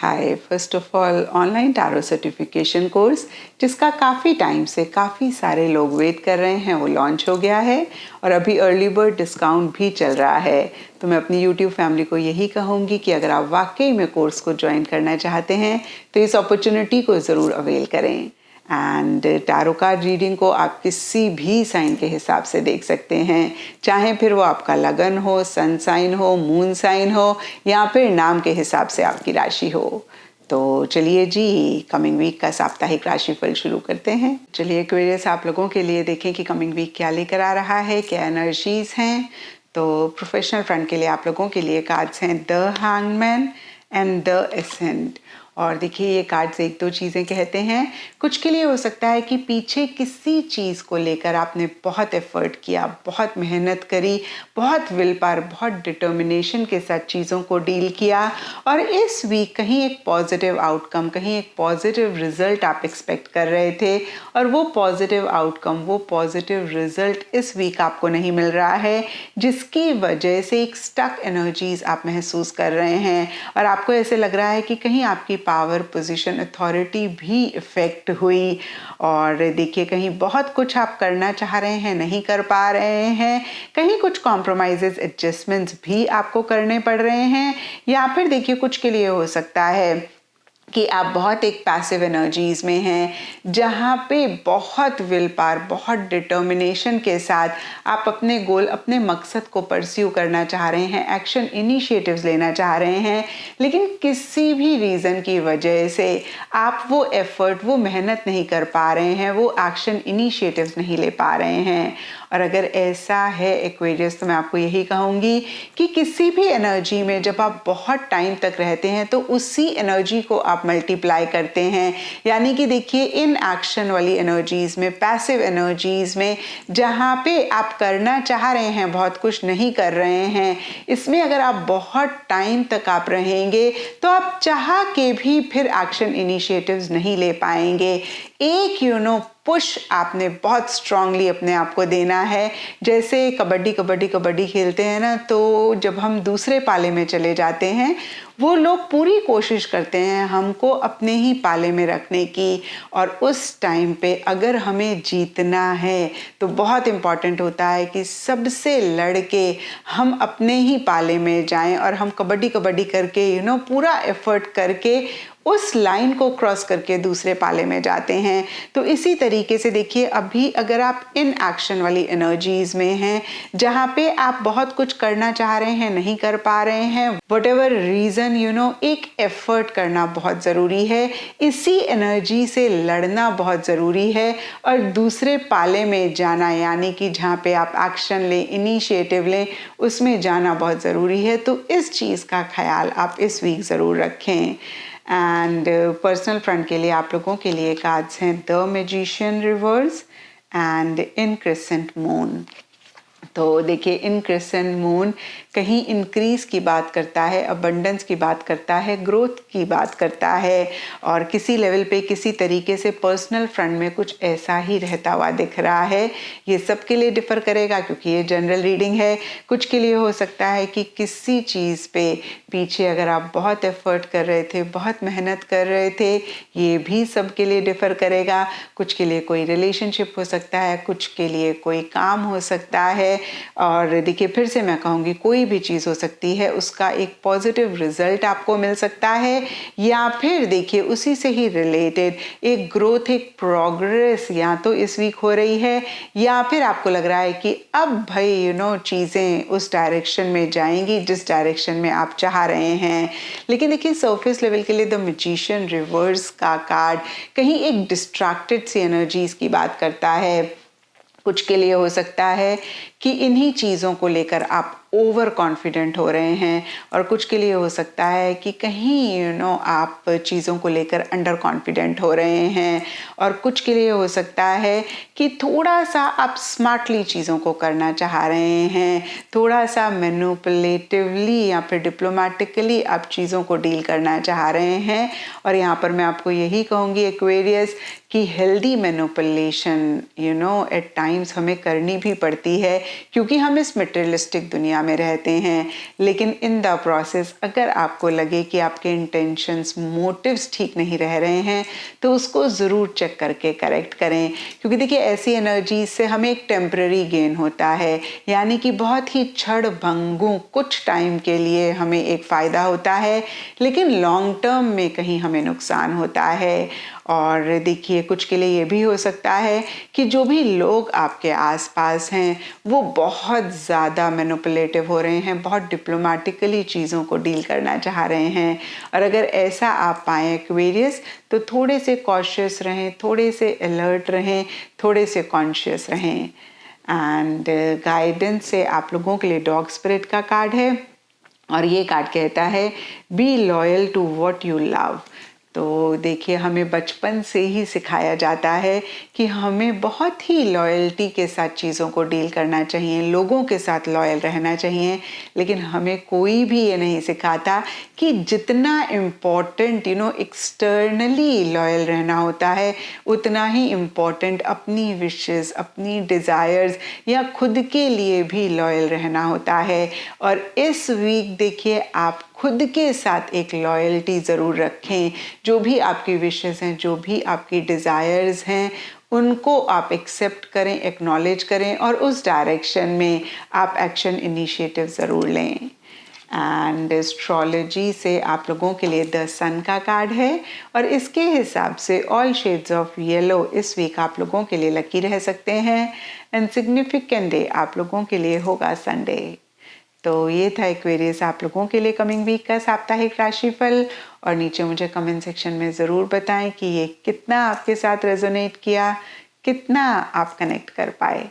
Hi, first of all online tarot certification course जिसका काफ़ी time से काफ़ी सारे लोग वेट कर रहे हैं वो लॉन्च हो गया है और अभी अर्ली बर्ड डिस्काउंट भी चल रहा है। तो मैं अपनी यूट्यूब फैमिली को यही कहूँगी कि अगर आप वाकई में कोर्स को ज्वाइन करना चाहते हैं तो इस अपॉर्चुनिटी को ज़रूर अवेल करें। एंड टैरो कार्ड रीडिंग को आप किसी भी साइन के हिसाब से देख सकते हैं, चाहे फिर वो आपका लगन हो, सन साइन हो, मून साइन हो या फिर नाम के हिसाब से आपकी राशि हो। तो चलिए जी, कमिंग वीक का साप्ताहिक राशिफल शुरू करते हैं। चलिए एक्वेरियस, आप लोगों के लिए देखें कि कमिंग वीक क्या लेकर आ रहा है, क्या एनर्जीज हैं। तो प्रोफेशनल फ्रंट के लिए आप लोगों के लिए कार्ड्स हैं the hangman and the ascent. और देखिए ये कार्ड्स एक दो चीज़ें कहते हैं। कुछ के लिए हो सकता है कि पीछे किसी चीज़ को लेकर आपने बहुत एफर्ट किया, बहुत मेहनत करी, बहुत विल पावर, बहुत डिटर्मिनेशन के साथ चीज़ों को डील किया और इस वीक कहीं एक पॉजिटिव आउटकम, कहीं एक पॉजिटिव रिजल्ट आप एक्सपेक्ट कर रहे थे और वो पॉजिटिव आउटकम, वो पॉजिटिव रिजल्ट इस वीक आपको नहीं मिल रहा है, जिसकी वजह से एक स्टक एनर्जीज आप महसूस कर रहे हैं और आपको ऐसे लग रहा है कि कहीं आपकी पावर, पोजीशन, अथॉरिटी भी इफेक्ट हुई। और देखिए कहीं बहुत कुछ आप करना चाह रहे हैं, नहीं कर पा रहे हैं, कहीं कुछ कॉम्प्रोमाइजेस, एडजस्टमेंट्स भी आपको करने पड़ रहे हैं या फिर देखिए कुछ के लिए हो सकता है कि आप बहुत एक पैसिव एनर्जीज में हैं, जहाँ पे बहुत विल पावर, बहुत डिटर्मिनेशन के साथ आप अपने गोल, अपने मकसद को परस्यू करना चाह रहे हैं, एक्शन इनिशिएटिव्स लेना चाह रहे हैं, लेकिन किसी भी रीज़न की वजह से आप वो एफर्ट, वो मेहनत नहीं कर पा रहे हैं, वो एक्शन इनिशिएटिव्स नहीं ले पा रहे हैं। और अगर ऐसा है एक्वेरियस, तो मैं आपको यही कहूँगी कि किसी भी एनर्जी में जब आप बहुत टाइम तक रहते हैं तो उसी एनर्जी को आप मल्टीप्लाई करते हैं। यानी कि देखिए इन एक्शन वाली एनर्जीज में, पैसिव एनर्जीज में, जहाँ पे आप करना चाह रहे हैं, बहुत कुछ नहीं कर रहे हैं, इसमें अगर आप बहुत टाइम तक आप रहेंगे तो आप चाह के भी फिर एक्शन इनिशिएटिव्स नहीं ले पाएंगे। एक पुश आपने बहुत स्ट्रांगली अपने आप को देना है। जैसे कबड्डी कबड्डी कबड्डी खेलते हैं ना, तो जब हम दूसरे पाले में चले जाते हैं वो लोग पूरी कोशिश करते हैं हमको अपने ही पाले में रखने की, और उस टाइम पे अगर हमें जीतना है तो बहुत इम्पॉर्टेंट होता है कि सबसे लड़के हम अपने ही पाले में जाएं और हम कबड्डी कबड्डी करके पूरा एफर्ट करके उस लाइन को क्रॉस करके दूसरे पाले में जाते हैं। तो इसी तरीके से देखिए अभी अगर आप इन एक्शन वाली एनर्जीज में हैं, जहाँ पे आप बहुत कुछ करना चाह रहे हैं, नहीं कर पा रहे हैं, व्हाटएवर रीजन, एक एफर्ट करना बहुत ज़रूरी है, इसी एनर्जी से लड़ना बहुत ज़रूरी है और दूसरे पाले में जाना, यानी कि जहाँ पे आप एक्शन लें, इनिशिएटिव लें, उसमें जाना बहुत ज़रूरी है। तो इस चीज़ का ख्याल आप इस वीक ज़रूर रखें। एंड पर्सनल फ्रंट के लिए आप लोगों के लिए कार्ड्स हैं the magician reverse and in crescent moon. तो देखिए इन क्रिसेंट मून कहीं इंक्रीज की बात करता है, अबंडेंस की बात करता है, ग्रोथ की बात करता है और किसी लेवल पे किसी तरीके से पर्सनल फ्रंट में कुछ ऐसा ही रहता हुआ दिख रहा है। ये सबके लिए डिफर करेगा क्योंकि ये जनरल रीडिंग है। कुछ के लिए हो सकता है कि किसी चीज़ पे पीछे अगर आप बहुत एफर्ट कर रहे थे, बहुत मेहनत कर रहे थे, ये भी सबके लिए डिफर करेगा। कुछ के लिए कोई रिलेशनशिप हो सकता है, कुछ के लिए कोई काम हो सकता है और देखिए फिर से मैं कहूँगी कोई भी चीज़ हो सकती है, उसका एक पॉजिटिव रिजल्ट आपको मिल सकता है या फिर देखिए उसी से ही रिलेटेड एक ग्रोथ, एक प्रोग्रेस या तो इस वीक हो रही है या फिर आपको लग रहा है कि अब भाई चीज़ें उस डायरेक्शन में जाएंगी जिस डायरेक्शन में आप चाह रहे हैं। लेकिन देखिए सरफेस लेवल के लिए द मैजिशियन रिवर्स का कार्ड कहीं एक डिस्ट्रैक्टेड सी एनर्जीज की बात करता है। कुछ के लिए हो सकता है कि इन्हीं चीज़ों को लेकर आप ओवर कॉन्फिडेंट हो रहे हैं और कुछ के लिए हो सकता है कि कहीं आप चीज़ों को लेकर अंडर कॉन्फिडेंट हो रहे हैं और कुछ के लिए हो सकता है कि थोड़ा सा आप स्मार्टली चीज़ों को करना चाह रहे हैं, थोड़ा सा मैनिपुलेटिवली या फिर डिप्लोमेटिकली आप चीज़ों को डील करना चाह रहे हैं। और यहाँ पर मैं आपको यही कहूँगी एक्वेरियस कि हेल्दी मैनिपुलेशन एट टाइम्स हमें करनी भी पड़ती है क्योंकि हम इस मटेरियलिस्टिक दुनिया में रहते हैं। लेकिन इन द प्रोसेस अगर आपको लगे कि आपके इंटेंशंस, मोटिव्स ठीक नहीं रह रहे हैं, तो उसको ज़रूर चेक करके करेक्ट करें। क्योंकि देखिए ऐसी एनर्जी से हमें एक टेम्पररी गेन होता है, यानी कि बहुत ही क्षण भंगुर कुछ टाइम के लिए हमें एक फ़ायदा होता है, लेकिन लॉन्ग टर्म में कहीं हमें नुकसान होता है। और देखिए कुछ के लिए ये भी हो सकता है कि जो भी लोग आपके आसपास हैं वो बहुत ज़्यादा मैनिपुलेटिव हो रहे हैं, बहुत डिप्लोमेटिकली चीज़ों को डील करना चाह रहे हैं। और अगर ऐसा आप पाएँ एक्वेरियस, तो थोड़े से कॉशियस रहें, थोड़े से अलर्ट रहें, थोड़े से कॉन्शियस रहें। एंड गाइडेंस से आप लोगों के लिए डॉग स्पिरिट का कार्ड है, और ये कार्ड कहता है be loyal to what you love. तो देखिए हमें बचपन से ही सिखाया जाता है कि हमें बहुत ही लॉयल्टी के साथ चीज़ों को डील करना चाहिए, लोगों के साथ लॉयल रहना चाहिए। लेकिन हमें कोई भी ये नहीं सिखाता कि जितना इम्पोर्टेंट एक्सटर्नली लॉयल रहना होता है, उतना ही इम्पोर्टेंट अपनी विशेस, अपनी डिज़ायर्स या खुद के लिए भी लॉयल रहना होता है। और इस वीक देखिए आप खुद के साथ एक लॉयल्टी ज़रूर रखें। जो भी आपकी विशेस हैं, जो भी आपकी डिज़ायर्स हैं, उनको आप एक्सेप्ट करें, एक्नॉलेज करें, और उस डायरेक्शन में आप एक्शन इनिशिएटिव ज़रूर लें। एंड एस्ट्रोलॉजी से आप लोगों के लिए द सन का कार्ड है, और इसके हिसाब से ऑल शेड्स ऑफ येलो इस वीक आप लोगों के लिए लकी रह सकते हैं। एंड सिग्निफिकेंट डे आप लोगों के लिए होगा संडे। तो ये था एक्वेरियस आप लोगों के लिए कमिंग वीक का साप्ताहिक राशिफल। और नीचे मुझे कमेंट सेक्शन में ज़रूर बताएं कि ये कितना आपके साथ रेजोनेट किया, कितना आप कनेक्ट कर पाए।